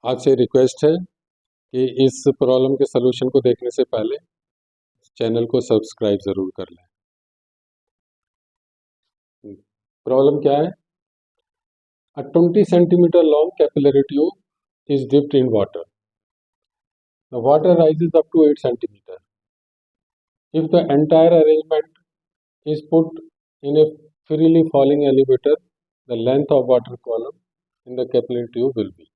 आपसे रिक्वेस्ट है कि इस प्रॉब्लम के सलूशन को देखने से पहले चैनल को सब्सक्राइब ज़रूर कर लें। प्रॉब्लम क्या है? A 20 centimeter long capillary tube is dipped in water. The water rises up to 8 centimeter. If the entire arrangement is put in a freely falling elevator, the length of water column in the capillary tube will be.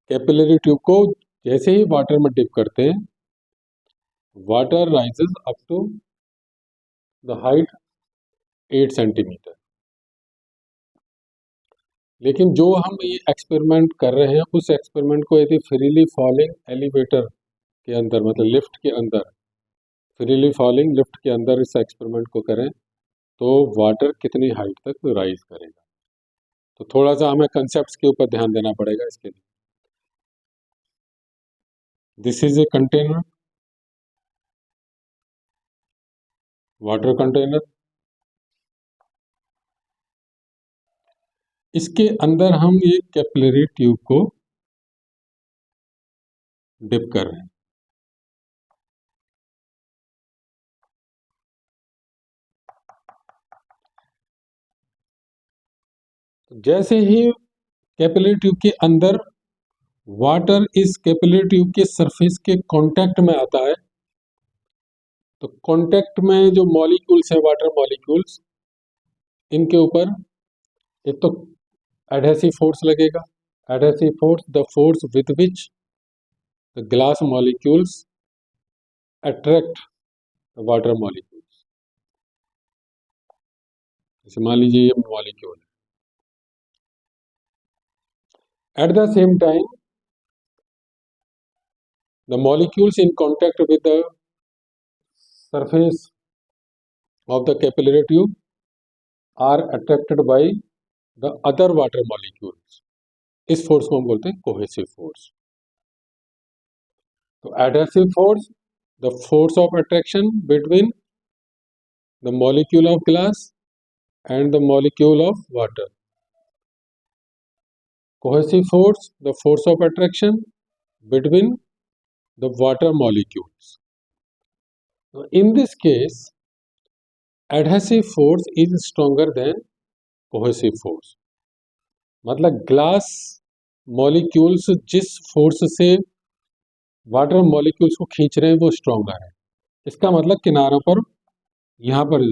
Capillary tube को जैसे ही water में dip करते हैं, water rises up to the height 8 centimetre. लेकिन जो हम ये एक्सपेरिमेंट कर रहे हैं, उस एक्सपेरिमेंट को यदि फ्रीली फॉलिंग एलिवेटर के अंदर, मतलब लिफ्ट के अंदर, फ्रीली फॉलिंग लिफ्ट के अंदर इस एक्सपेरिमेंट को करें तो वाटर कितनी हाइट तक राइज करेगा। तो थोड़ा सा हमें कंसेप्ट्स के ऊपर ध्यान देना पड़ेगा इसके लिए। This is a container, water container. इसके अंदर हम ये कैपिलरी ट्यूब को डिप कर रहे हैं। जैसे ही कैपिलरी ट्यूब के अंदर वाटर इस कैपिलरी ट्यूब के सरफेस के कांटेक्ट में आता है, तो कांटेक्ट में जो मॉलिक्यूल्स है, वाटर मॉलिक्यूल्स, इनके ऊपर एक तो एडहेसिव फोर्स लगेगा। Adhesive force, the force with which the glass molecules attract the water molecules. जैसे मान लीजिए ये मॉलिक्यूल है। At the same time, the molecules in contact with the surface of the capillary tube are attracted by the other water molecules. इस force को हम बोलते हैं कोहेसिव फोर्स। तो adhesive force, the force of attraction between the molecule of glass and the molecule of water. Cohesive force, the force of attraction between the water molecules. So in this case, adhesive force is stronger than cohesive force. मतलब glass molecules जिस force से water molecules को खींच रहे हैं वो stronger है। इसका मतलब किनारों पर, यहाँ पर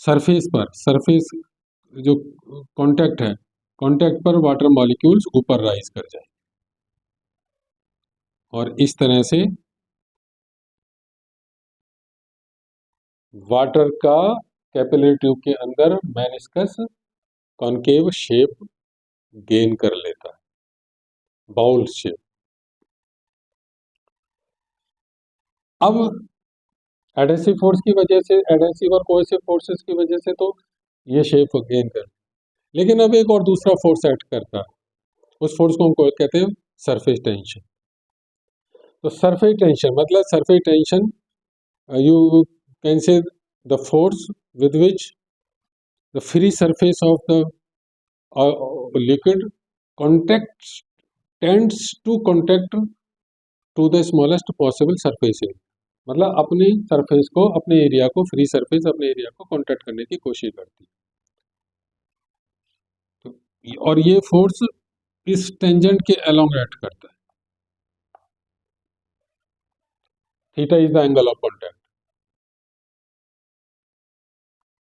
सरफेस जो कांटेक्ट है, कांटेक्ट पर वाटर मॉलिक्यूल्स ऊपर राइज कर जाए और इस तरह से वाटर का कैपिलरी ट्यूब के अंदर मेनिस्कस कॉनकेव शेप गेन कर लेता है, बाउल शेप। अब एडहेसिव फोर्स की वजह से, एडहेसिव और कोहेसिव फोर्सेस की वजह से तो ये शेप गेन कर, लेकिन अब एक और दूसरा फोर्स एक्ट करता है। उस फोर्स को हम कहते हैं सरफेस टेंशन। तो सरफेस टेंशन मतलब surface tension, you can say the force with which the free surface of the liquid tends to contact to the smallest possible surface area। मतलब अपनी सरफेस को, अपने एरिया को, फ्री सरफेस अपने area को contact करने की कोशिश करती है। तो और ये फोर्स इस टेंजेंट के अलोंग एक्ट करता है। Theta is the angle of contact.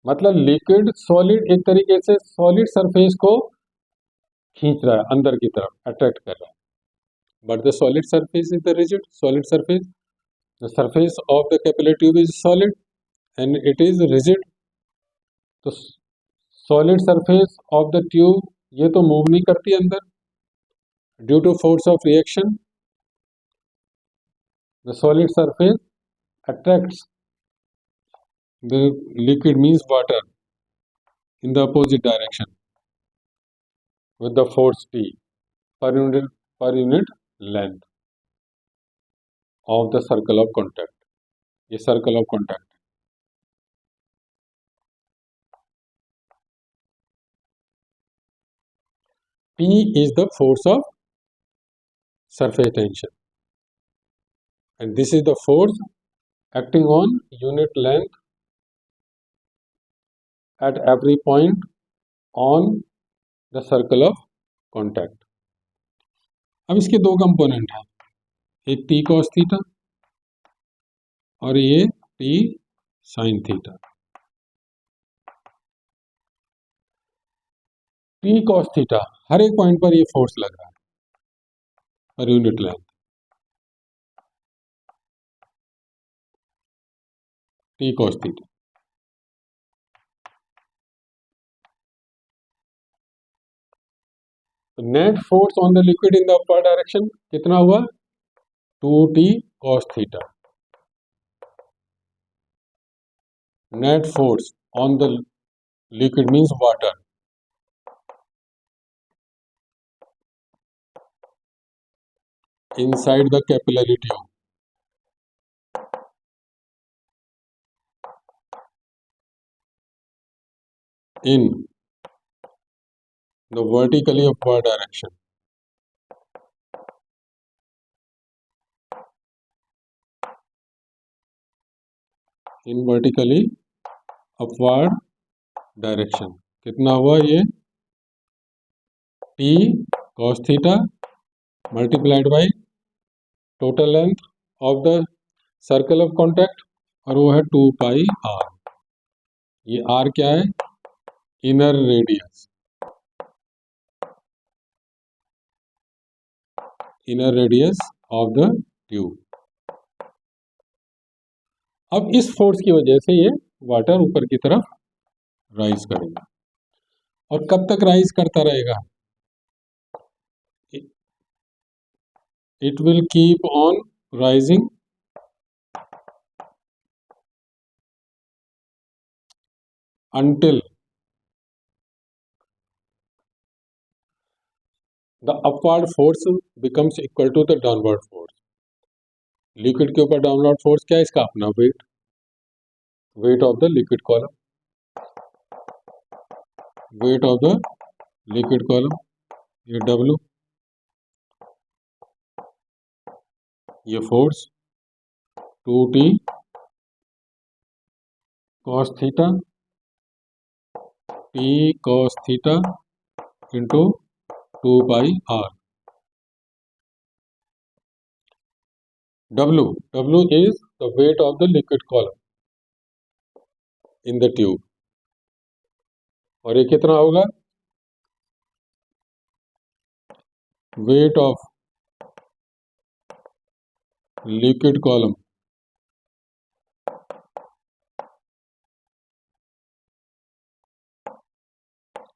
मतलब लिक्विड सॉलिड एक तरीके से सॉलिड सरफेस को खींच रहा है, अंदर की तरफ अट्रैक्ट कर रहा है। But the solid surface is the rigid solid surface. The surface of the capillary tube is solid and it is rigid. तो solid surface of the tube ये तो मूव नहीं करती अंदर, due to force of reaction the solid surface attracts the liquid, means water, in the opposite direction with the force T per unit length of the circle of contact। ये circle of contact। P is the force of surface tension, and this is the force acting on unit length at every point on the circle of contact. अब इसके दो component हैं, एक T cos theta और ये T sin theta. T cos theta, हर एक point पर ये फोर्स लग रहा है per unit length, T cos theta. Net force on the liquid in the upper direction कितना हुआ? 2T cos theta. Net force on the liquid means water inside the capillary tube in the vertically upward direction in vertically upward direction कितना हुआ? ये T cos theta multiplied by total length of the circle of contact और वो है 2 pi r। ये r क्या है? Inner radius, inner radius of the tube. अब इस फोर्स की वजह से ये वाटर ऊपर की तरफ राइज करेगा और कब तक राइज करता रहेगा? It will keep on rising until the upward force becomes equal to the downward force. Liquid के ऊपर डाउनवर्ड फोर्स क्या है? इसका अपना weight, weight of the liquid column, weight of the liquid column, ये W, ये force 2T cos theta, T cos theta into 2 pi r। W is the weight of the liquid column in the tube, और ये कितना होगा? Weight of liquid column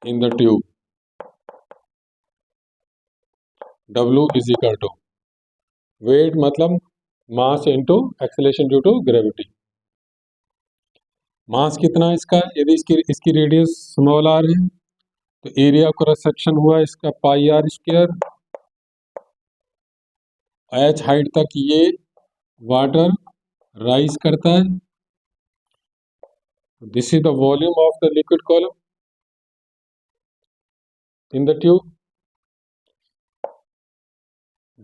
in the tube, W is equal to weight मतलब mass into acceleration due to gravity. Mass कितना है इसका? यदि इसकी रेडियस स्मॉल r है तो एरिया क्रॉस सेक्शन हुआ इसका पाई r स्क्वायर। h हाइट तक ये वाटर राइज करता है। This is the volume of the liquid column in the tube.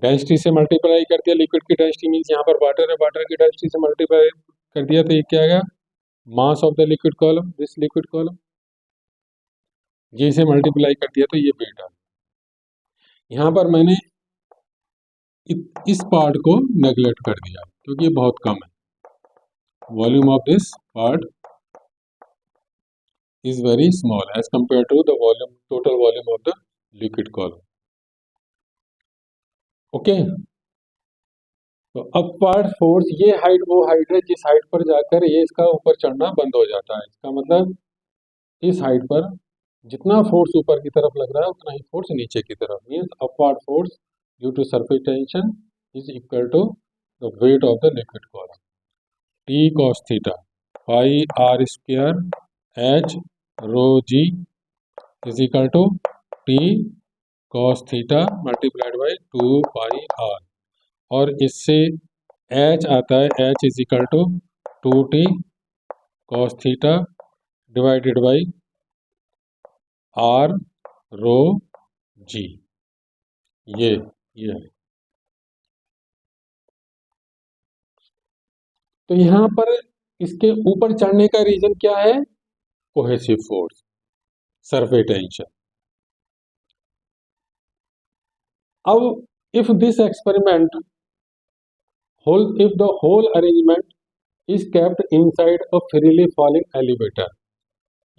Density से मल्टीप्लाई कर दिया, लिक्विड की डेंसिटी मीन्स यहाँ पर वाटर है, वाटर की डेंसिटी से मल्टीप्लाई कर दिया तो ये क्या आ गया? Mass of the liquid column, this liquid column. G से मल्टीप्लाई कर दिया तो ये वेट आ गया। यहाँ पर मैंने इस पार्ट को नेगलेक्ट कर दिया क्योंकि ये बहुत कम है। Volume of this part is very small as compared to the volume, total volume of the liquid column. Okay, तो अपवर्ड फोर्स, ये हाइट वो हाइट है जिस हाइट पर जाकर ये इसका ऊपर चढ़ना बंद हो जाता है। इसका मतलब इस हाइट पर जितना फोर्स ऊपर की तरफ लग रहा है उतना ही फोर्स नीचे की तरफ, means upward force due to surface tension is equal to the weight of the liquid column. T cos theta pi r square H rho g is equal to T cos theta multiplied by 2 pi r, और इससे H आता है, H is equal to 2T cos theta divided by R rho g, ये है। तो यहाँ पर इसके ऊपर चढ़ने का रीजन क्या है? Cohesive force, surface tension. अब if this experiment if the whole arrangement is kept inside a freely falling elevator,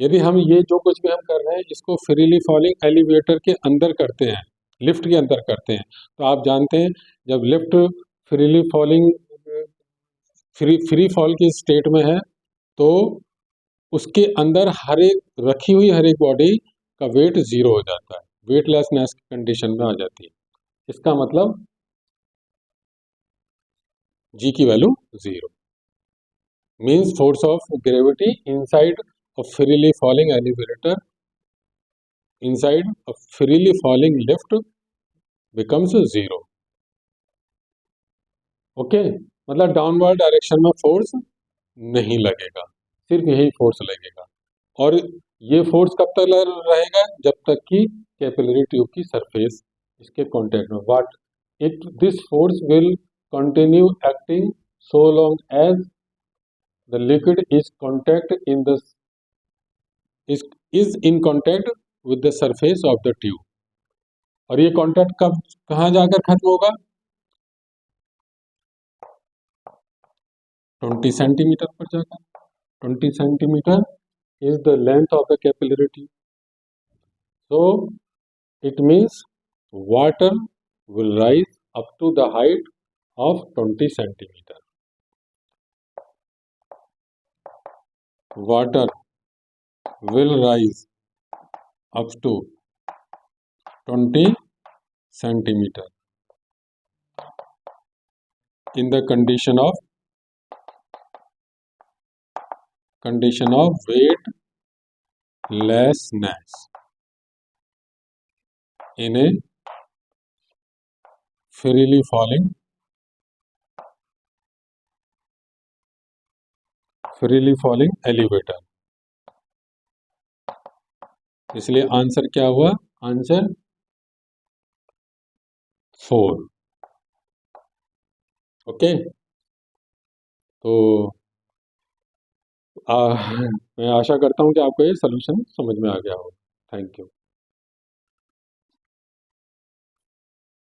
यदि हम ये जो कुछ भी हम कर रहे हैं इसको फ्रीली फॉलिंग एलिवेटर के अंदर करते हैं, लिफ्ट के अंदर करते हैं, तो आप जानते हैं जब lift freely falling free fall की स्टेट में है तो उसके अंदर हर एक रखी हुई हर एक बॉडी का वेट जीरो हो जाता है, वेटलेसनेस कंडीशन में आ जाती है। इसका मतलब जी की value zero, means force of gravity inside a freely falling elevator, inside a freely falling lift becomes zero. Okay, मतलब डाउनवर्ड डायरेक्शन में फोर्स नहीं लगेगा, सिर्फ यही फोर्स लगेगा। और ये फोर्स कब तक रहेगा? जब तक कि कैपिलरी ट्यूब की सरफेस इसके कांटेक्ट में, what it this force will continue acting so long as the liquid is is in contact with the surface of the tube। और ये कांटेक्ट कब कहाँ जाकर खत्म होगा? 20 सेंटीमीटर पर जाकर। 20 centimetre is the length of the capillary tube, so it means water will rise up to the height of 20 centimeter। Water will rise up to 20 centimeter in the condition of weightlessness in a freely falling elevator। इसलिए answer क्या हुआ? Answer 4। Okay, तो मैं आशा करता हूँ कि आपको ये सोल्यूशन समझ में आ गया हो। Thank you.